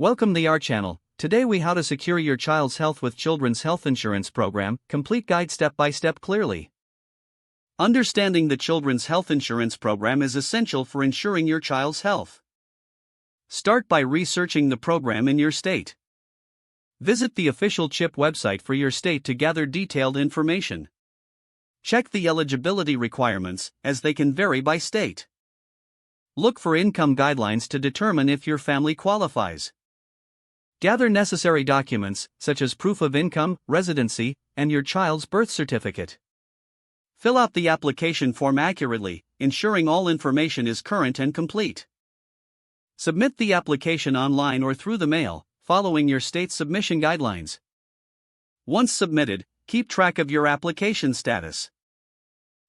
Welcome to our channel. Today we how to secure your child's health with Children's Health Insurance Program, complete guide step by step clearly. Understanding the Children's Health Insurance Program is essential for ensuring your child's health. Start by researching the program in your state. Visit the official CHIP website for your state to gather detailed information. Check the eligibility requirements, as they can vary by state. Look for income guidelines to determine if your family qualifies. Gather necessary documents, such as proof of income, residency, and your child's birth certificate. Fill out the application form accurately, ensuring all information is current and complete. Submit the application online or through the mail, following your state's submission guidelines. Once submitted, keep track of your application status.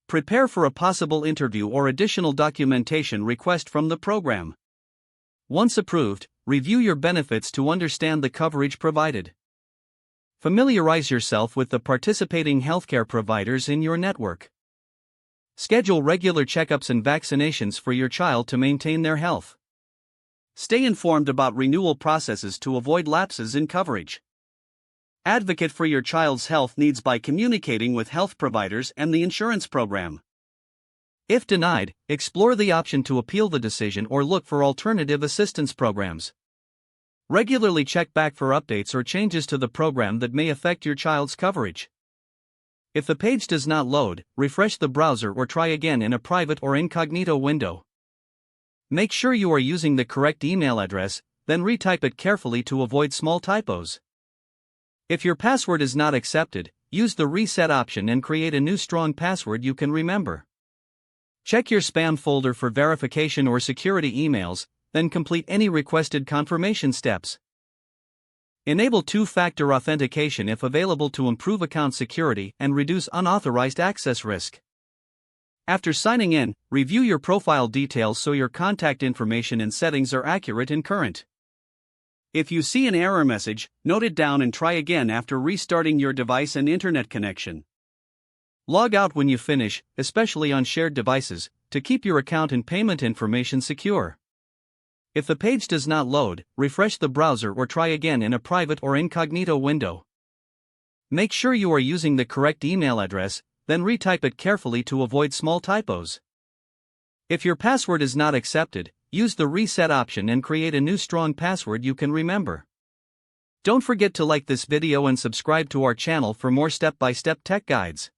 Prepare for a possible interview or additional documentation request from the program. Once approved, review your benefits to understand the coverage provided. Familiarize yourself with the participating healthcare providers in your network. Schedule regular checkups and vaccinations for your child to maintain their health. Stay informed about renewal processes to avoid lapses in coverage. Advocate for your child's health needs by communicating with health providers and the insurance program. If denied, explore the option to appeal the decision or look for alternative assistance programs. Regularly check back for updates or changes to the program that may affect your child's coverage. If the page does not load, refresh the browser or try again in a private or incognito window. Make sure you are using the correct email address, then retype it carefully to avoid small typos. If your password is not accepted, use the reset option and create a new strong password you can remember. Check your spam folder for verification or security emails, then complete any requested confirmation steps. Enable two-factor authentication if available to improve account security and reduce unauthorized access risk. After signing in, review your profile details so your contact information and settings are accurate and current. If you see an error message, note it down and try again after restarting your device and internet connection. Log out when you finish, especially on shared devices, to keep your account and payment information secure. If the page does not load, refresh the browser or try again in a private or incognito window. Make sure you are using the correct email address, then retype it carefully to avoid small typos. If your password is not accepted, use the reset option and create a new strong password you can remember. Don't forget to like this video and subscribe to our channel for more step-by-step tech guides.